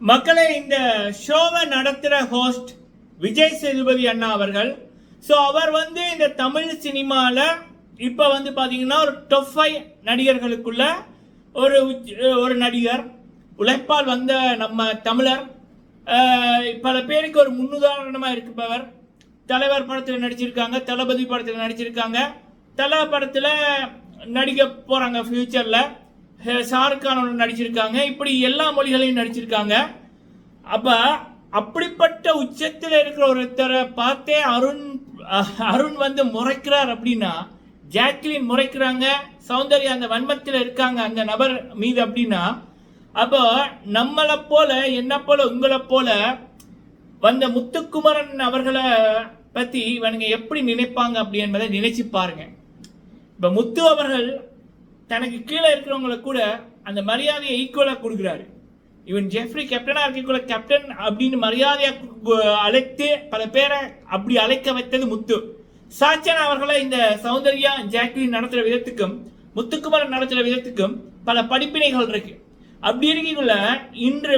மக்களே, இந்த ஷோவை நடத்துகிற ஹோஸ்ட் விஜய் சேதுபதி அண்ணா அவர்கள். ஸோ அவர் இந்த தமிழ் சினிமாவில் இப்போ பார்த்தீங்கன்னா ஒரு டாப் 5 நடிகர்களுக்குள்ள ஒரு நடிகர், உழைப்பால் வந்த நம்ம தமிழர். பல பேருக்கு ஒரு முன்னுதாரணமாக இருப்பவர். தலைவர் படத்தில் நடிச்சிருக்காங்க, தளபதி படத்தில் நடிச்சிருக்காங்க, தலை படத்தில் நடிக்க போகிறாங்க ஃபியூச்சரில். ஷாருக் கான் நடிச்சிருக்காங்க, இப்படி எல்லா மொழிகளையும் நடிச்சிருக்காங்க. அப்போ அப்படிப்பட்ட உச்சத்தில் இருக்கிற ஒருத்தரை பார்த்தே அருண் முறைக்கிறார் அப்படின்னா, ஜாக்லின் முறைக்கிறாங்க, சௌந்தர்யா அந்த வன்மத்தில் இருக்காங்க அந்த நபர் மீது அப்படின்னா, அப்போ நம்மளை போல என்ன போல உங்களை போல வந்த முத்துக்குமரன் அவர்களை பற்றி இவனுங்க எப்படி நினைப்பாங்க அப்படி என்பதை நினைச்சு பாருங்க. இப்போ முத்து அவர்கள் தனக்கு கீழே இருக்கிறவங்களை கூட அந்த மரியாதையை ஈக்குவலாக கொடுக்குறாரு. இவன் ஜெஃப்ரி கேப்டனாக இருக்கக்குள்ள கேப்டன் அப்படின்னு மரியாதையாக அழைத்து பல பேரை அப்படி அழைக்க வைத்தது முத்து. சாச்சன் அவர்களை இந்த சௌந்தர்யா ஜாக்லின் நடத்துகிற விதத்துக்கும் முத்துக்குமரன் நடத்துகிற விதத்துக்கும் பல படிப்பினைகள் இருக்கு. அப்படி இருக்கக்குள்ள இன்று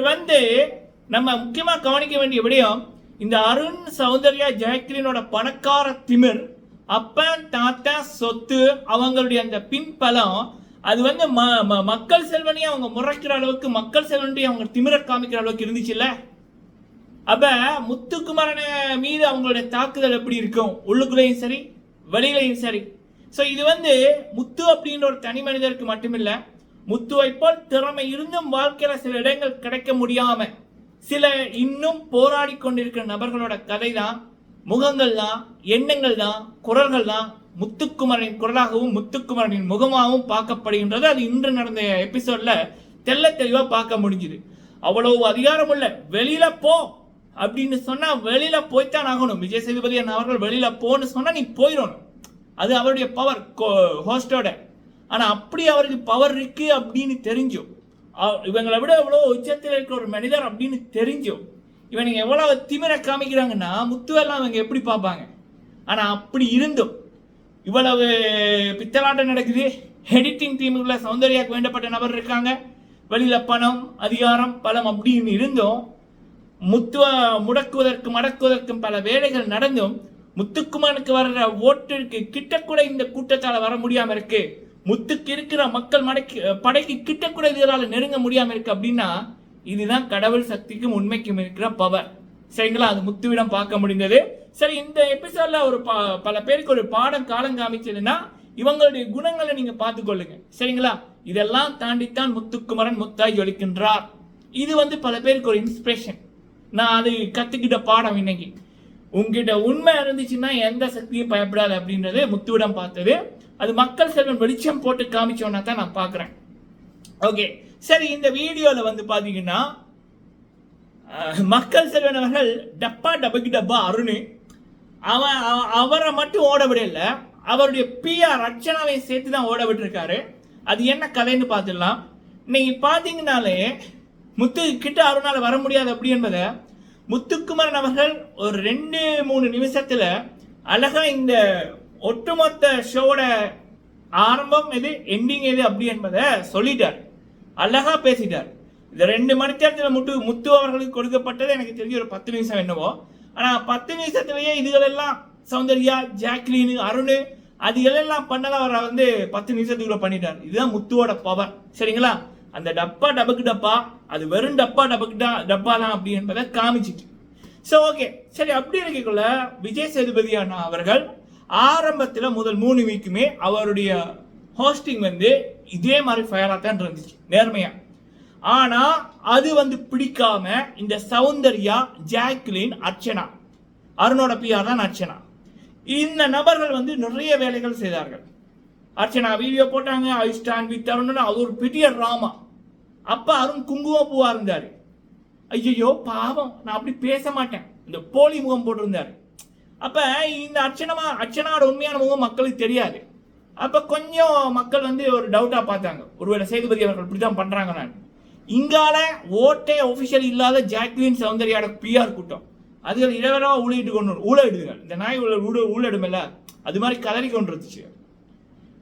நம்ம முக்கியமாக கவனிக்க வேண்டிய விடயம், இந்த அருண் சௌந்தர்யா ஜாக்லினோட பணக்கார திமிர், அப்பன் தாத்தா சொத்து, அவங்களுடைய அந்த பின்பலம், அது மக்கள் செல்வனையும் அவங்க முறைக்கிற அளவுக்கு, மக்கள் செல்வனையும் அவங்க திமிர காமிக்கிற அளவுக்கு இருந்துச்சுல்ல. அப்ப முத்துக்குமரன் மீது அவங்களுடைய தாக்குதல் எப்படி இருக்கும், உள்ளுக்குள்ளேயும் சரி வெளியிலையும் சரி. ஸோ இது முத்து அப்படின்ற ஒரு தனி மனிதருக்கு மட்டுமில்லை, முத்துவை போல் திறமை இருந்தும் வாழ்க்கையில சில இடங்கள் கிடைக்க முடியாம சில இன்னும் போராடி கொண்டிருக்கிற நபர்களோட கதை தான், முகங்கள் தான், எண்ணங்கள் தான், குரல்கள் தான் முத்துக்குமரனின் குரலாகவும் முத்துக்குமரனின் முகமாகவும் பார்க்கப்படுகின்றது. அது இன்று நடந்த எபிசோட்ல தெல்ல தெளிவா பார்க்க முடிஞ்சுது. அவ்வளவு அதிகாரம் உள்ள வெளியில போ அப்படின்னு சொன்னா வெளியில போய்த்தான் ஆகணும். விஜய் சேதுபதி அவர்கள் வெளியில போன்னு சொன்னா நீ போயிடணும், அது அவருடைய பவர் ஹோஸ்டோட. ஆனா அப்படி அவருக்கு பவர் இருக்கு அப்படின்னு தெரிஞ்சும், இவங்களை விட எவ்வளவு உச்சத்தில் இருக்கிற ஒரு மனிதர் அப்படின்னு தெரிஞ்சும் இவனுங்க எவ்வளவு திமிர காமிக்கிறாங்கன்னா முத்துவெல்லாம் அவங்க எப்படி பார்ப்பாங்க. ஆனா அப்படி இருந்தும் இவ்வளவு பித்தலாட்டம் நடக்குது. எடிட்டிங் டீமுக்குள்ள சௌந்தர்யாவுக்கு வேண்டப்பட்ட நபர் இருக்காங்க, வெளியில பணம் அதிகாரம் பலம் அப்படின்னு இருந்தும் முத்துவ மடக்குவதற்கும் பல வேலைகள் நடந்தும் முத்துக்குமரனுக்கு வர்ற ஓட்டிற்கு கிட்ட கூட இந்த கூட்டத்தால் வர முடியாம இருக்கு, முத்துக்கு இருக்கிற மக்கள் படைக்கு கிட்ட கூட இதனால நெருங்க முடியாம இருக்கு அப்படின்னா, இதுதான் கடவுள் சக்திக்கும் உண்மைக்கும் இருக்கிற பவர். சரிங்களா, அது முத்துவிடம் பார்க்க முடிந்தது. சரி, இந்த எபிசோட்ல ஒரு பல பேருக்கு ஒரு பாடம் காலம் காமிச்சதுன்னா இவங்களுடைய குணங்களை நீங்க பார்த்துக்கொள்ளுங்க. சரிங்களா, இதெல்லாம் தாண்டித்தான் முத்துக்குமரன் முத்தாய் ஜொலிக்கின்றார். இது பல பேருக்கு ஒரு இன்ஸ்பிரேஷன். நான் அது கத்துக்கிட்ட பாடம் இன்னைக்கு. உங்ககிட்ட உண்மை இருந்துச்சுன்னா எந்த சக்தியும் பயப்படாது அப்படின்றது முத்துவிடம் பார்த்தது. அது மக்கள் செல்வன் வெளிச்சம் போட்டு காமிச்சோன்னா தான் நான் பார்க்குறேன். ஓகே, சரி, இந்த வீடியோவில் பாத்தீங்கன்னா மக்கள் செல்வன் அவர்கள் டப்பா அருண் அவரை மட்டும் ஓட விடல, அவருடைய பிஆர் அர்ச்சனாவை சேர்த்து தான் ஓட விட்டுருக்காரு. அது என்ன கதைன்னு பார்த்துடலாம். இன்னைக்கு பார்த்தீங்கன்னாலே முத்து கிட்ட அருணால வர முடியாது அப்படி என்பதை முத்துக்குமரன் அவர்கள் ஒரு 2-3 நிமிஷத்துல அழகா இந்த ஒட்டுமொத்த ஷோட ஆரம்பம் எது எண்டிங் எது அப்படி என்பதை சொல்லிட்டார், அழகா பேசிட்டார். இந்த 2 மணி நேரத்தில் முத்து அவர்களுக்கு கொடுக்கப்பட்டது எனக்கு தெரிஞ்ச ஒரு 10 நிமிஷம் என்னவோ. ஆனால் 10 நிமிஷத்துலேயே இதுகளெல்லாம் சௌந்தர்யா ஜாக்லின் அருண் அது எல்லாம் பண்ணதை அவர் 10 நிமிஷத்துக்குள்ள பண்ணிட்டார். இதுதான் முத்துவோட பவர். சரிங்களா, அந்த டப்பா அது வெறும் டப்பா தான் அப்படி என்பதை காமிச்சிட்டு. ஸோ ஓகே, சரி, அப்படி இருக்கக்குள்ள விஜய் சேதுபதி அண்ணா அவர்கள் ஆரம்பத்தில் முதல் 3 வீக்குமே அவருடைய ஹோஸ்டிங் இதே மாதிரி ஃபயராக தான் இருந்துச்சு, நேர்மையா. ஆனா அது பிடிக்காம இந்த சௌந்தர்யா ஜாக்லின் அர்ச்சனா, அருணோட பிஆர் தான் அர்ச்சனா, இந்த நபர்கள் நிறைய வேலைகள் செய்தார்கள். அர்ச்சனா வீடியோ போட்டாங்க, ஐ ஸ்டாண்ட் வித் அருண், அது ஒரு பெரிய டிராமா. அப்ப அருண் குங்கும பூவா இருந்தாரு. ஐயோ பாவம், நான் அப்படி பேச மாட்டேன், இந்த போலி முகம் போட்டிருந்தாரு. அப்ப இந்த அர்ச்சனாவோட உண்மையான முகம் மக்களுக்கு தெரியாது. அப்ப கொஞ்சம் மக்கள் ஒரு டவுட்டா பார்த்தாங்க, ஒருவேளை சேதுபதி அவர்கள் இப்படிதான் பண்றாங்க. நான் இங்கால ஓட்டே ஒபிஷியல் இல்லாத ஜாக்லின் சௌந்தர்யாவோட பிஆர் கூட்டம் அதுகள் இரவரவா ஊழலிடுங்க. இந்த நாய் ஊழலிடுமில்ல, அது மாதிரி கதறி கொண்டு இருந்துச்சு.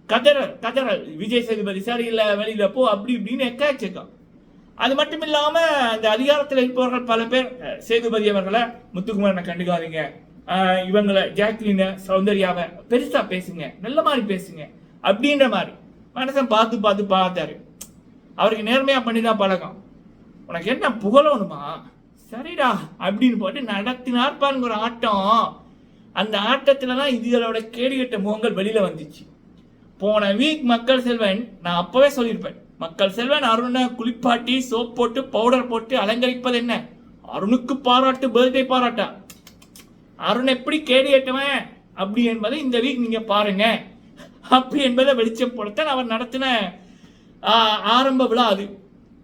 கதறல் விஜய் சேதுபதி சரியில்லை வெளியில போ அப்படி இப்படின்னு எக்காச்சக்கம். அது மட்டும் இல்லாம அந்த அதிகாரத்தில் இருப்பவர்கள் பல பேர் சேதுபதி அவர்களை முத்துக்குமாரனை கண்டுக்காதீங்க, இவங்களை ஜாக்லின் சௌந்தர்யாவை பெருசா பேசுங்க, நல்ல மாதிரி பேசுங்க அப்படின்ற மாதிரி மனுஷன் பார்த்தாரு. அவருக்கு நேர்மையா பண்ணிதான் பழக்கம். உனக்கு என்ன புகழணுமா, சரிடா அப்படின்னு போட்டு நடத்தினார் பாருங்க ஒரு ஆட்டம். அந்த ஆட்டத்துலதான் இதுகளோட கேடுகட்ட முகங்கள் வெளியில வந்துச்சு. போன வீக் மக்கள் செல்வன், நான் அப்பவே சொல்லியிருப்பேன், மக்கள் செல்வன் அருணை குளிப்பாட்டி சோப் போட்டு பவுடர் போட்டு அலங்கரிப்பது என்ன, அருணுக்கு பாராட்டு, பர்த்டே பாராட்டா, அருண் எப்படி கேடு கேட்டவன் அப்படி என்பதை இந்த வீக் நீங்க பாருங்க அப்படி என்பதை வெளிச்சம் போடத்தான் அவர் நடத்தின ஆரம்ப விழா அது.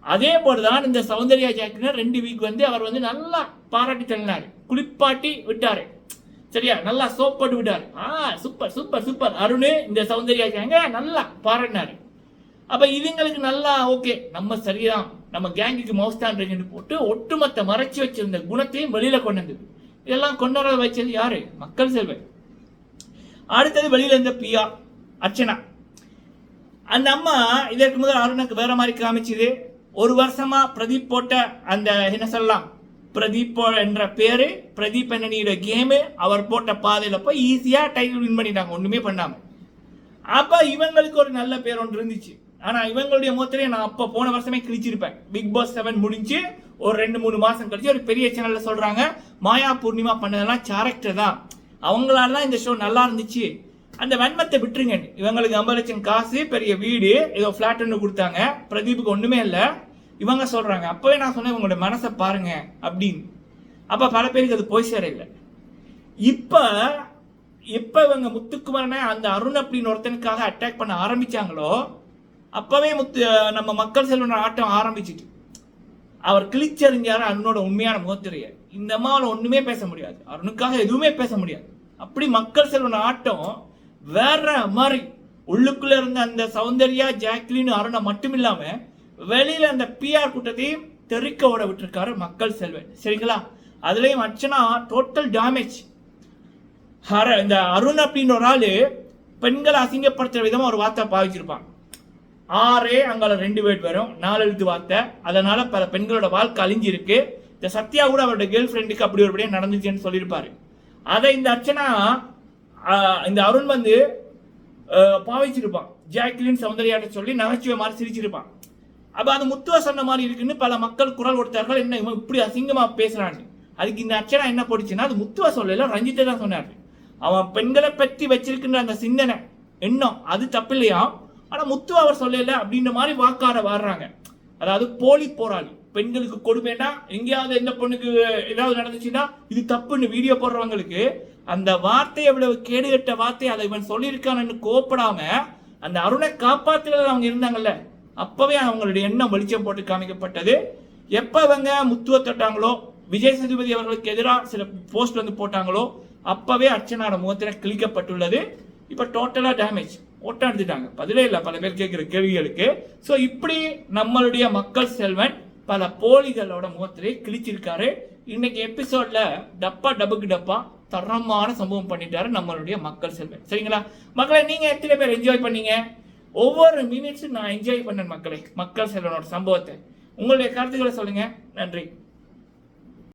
அதே போலதான் இந்த சௌந்தர்யா ஜாக்லின் 2 வீக் வந்து அவர் வந்து நல்லா பாராட்டி தள்ளினாரு, குளிப்பாட்டி விட்டாரு, சரியா, நல்லா சோப் போட்டு விட்டாரு. சூப்பர் சூப்பர் சூப்பர் அருண், இந்த சௌந்தர்யா ஜாங்க நல்லா பாராட்டினாரு. அப்ப இதுங்களுக்கு நல்லா ஓகே, நம்ம சரிதான், நம்ம கேங்குக்கு மவுஸ்தான் போட்டு ஒட்டுமொத்த மறைச்சு வச்சிருந்த குணத்தையும் வெளியில கொண்டு வந்தது. இதெல்லாம் கொண்டு வர வச்சது யாரு, மக்கள் செல்வன். அடுத்தது வெளியில இருந்த பியா அர்ச்சனா. அந்த அம்மா இதற்கு முதல் அருணுக்கு வேற மாதிரி காமிச்சது. 1 வருஷமா பிரதீப் போட்ட அந்த என்ன சொல்லலாம், பிரதீப் என்ற பேரு, பிரதீப் என்னோட கேமு, அவர் போட்ட பாதையில போய் ஈஸியா டைட்டில் வின் பண்ணிட்டாங்க ஒண்ணுமே பண்ணாம. அப்ப இவங்களுக்கு ஒரு நல்ல பேர் ஒன்று இருந்துச்சு. ஆனா இவங்களுடைய முத்திரையை நான் அப்ப போன வருஷமே கிழிச்சிருப்பேன். பிக் பாஸ் 7 முடிஞ்சு ஒரு 2-3 மாசம் கழிச்சு ஒரு பெரிய சேனல்ல சொல்றாங்க, மாயா பூர்ணிமா பண்ணதெல்லாம் கேரக்டர் தான், அவங்களால தான் இந்த ஷோ நல்லா இருந்துச்சு, அந்த வன்மத்தை விட்டுருங்க. இவங்களுக்கு 50 லட்சம் காசு, பெரிய வீடு, ஏதோ பிளாட் ஒன்று கொடுத்தாங்க, பிரதீப்புக்கு ஒண்ணுமே இல்லை, இவங்க சொல்றாங்க. அப்பவே நான் சொன்னேன் உங்களோட மனசை பாருங்க அப்படின்னு. அப்ப பல பேருக்கு அது போய் சேர இல்லை. இப்ப இவங்க முத்துக்குமாரனை அந்த அருண் அப்படின்னு ஒருத்தனுக்காக அட்டாக் பண்ண ஆரம்பிச்சாங்களோ அப்பவே நம்ம மக்கள் செல்வன் ஆட்டம் ஆரம்பிச்சுட்டு அவர் கிழிச்சறிஞ்சாரு அருணோட உண்மையான முகத்திரைய. இந்த அம்மாவில் ஒண்ணுமே பேச முடியாது, அருணுக்காக எதுவுமே பேச முடியாது. அப்படி மக்கள் செல்வன் ஆட்டம் வேற மாதிரி. உள்ளுக்குள்ள இருந்த அந்த சௌந்தர்யா ஜாக்லின் அருணை மட்டும் இல்லாம வெளியில அந்த பிஆர் கூட்டத்தையும் தெறிக்க ஓட விட்டுருக்காரு மக்கள் செல்வன், சரிங்களா. அதுலயும் அர்ச்சனா டோட்டல் டேமேஜ். இந்த அருண் அப்படின்னு ஒரு ஆளு பெண்களை அசிங்கப்படுத்துற விதமா ஒரு வார்த்தை பாவிச்சிருப்பான். 6 அங்கால 2 பேர் வரும், 4 எழுத்து வார்த்தை. அதனால பல பெண்களோட வாழ்க்கை அழிஞ்சிருக்கு. இந்த சத்யா கூட அவரோட கேர்ள் ஃப்ரெண்டுக்கு அப்படி ஒரு நடந்துச்சுன்னு சொல்லியிருப்பாரு. அதை இந்த அர்ச்சனா இந்த அருண் வந்து பாவிச்சிருப்பான், ஜாக்லின் சௌந்தர்யாட்ட சொல்லி நகைச்சுவை மாதிரி சிரிச்சிருப்பான். அப்ப அது முத்துவ சொன்ன மாதிரி இருக்குன்னு பல மக்கள் குரல் கொடுத்தார்கள், என்ன இவன் இப்படி அசிங்கமா பேசுறான்னு. அதுக்கு இந்த அர்ச்சனா என்ன போடுச்சுன்னா, அது முத்துவ சொல்லல, ரஞ்சித்தை தான் சொன்னாரு. அவன் பெண்களை பற்றி வச்சிருக்கின்ற அந்த சிந்தனை எண்ணம் அது தப்பு இல்லையா, ஆனா முத்துவ அவர் சொல்லல அப்படின்ற மாதிரி வாக்காட வர்றாங்க. அதாவது போலி போராளி, பெண்களுக்கு கொடுமைன்னா எங்கேயாவது எந்த பொண்ணுக்கு ஏதாவது நடந்துச்சுன்னா இது தப்புன்னு வீடியோ போடுறவங்களுக்கு அந்த வார்த்தை எவ்வளவு கேடுகட்ட வார்த்தை, அதை இவன் சொல்லியிருக்கான்னு கோப்படாம அந்த அருணை காப்பாற்றுறது அவங்க இருந்தாங்கல்ல, அப்பவே அவங்களுடைய எண்ணம் வெளிச்சம் போட்டு காமிக்கப்பட்டது. எப்ப அவங்க முத்துவ தொட்டாங்களோ, விஜய் சேதுபதி அவர்களுக்கு எதிராக சில போஸ்ட் வந்து போட்டாங்களோ, அப்பவே அர்ச்சனாவோட முகத்தில கிழிக்கப்பட்டுள்ளது. இப்ப டோட்டலா டேமேஜ், ஓட்டம் எடுத்துட்டாங்க, பதிலே இல்லை பல பேர் கேட்கிற கேள்விகளுக்கு. ஸோ இப்படி நம்மளுடைய மக்கள் செல்வன் பல போலிகளோட முகத்திலே கிழிச்சிருக்காரு. இன்னைக்கு எபிசோட்ல டப்புக்கு டப்பா தரமான சம்பவம் பண்ணிட்டாரு நம்மளுடைய மக்கள் செல்வன், சரிங்களா. மக்களை நீங்க எத்தனை பேர் என்ஜாய் பண்ணீங்க? ஒவ்வொரு மினிட்ஸும் நான் என்ஜாய் பண்ணேன் மக்களே, மக்கள் செல்வனோட சம்பவத்தை. உங்களுடைய கருத்துக்களை சொல்லுங்க. நன்றி.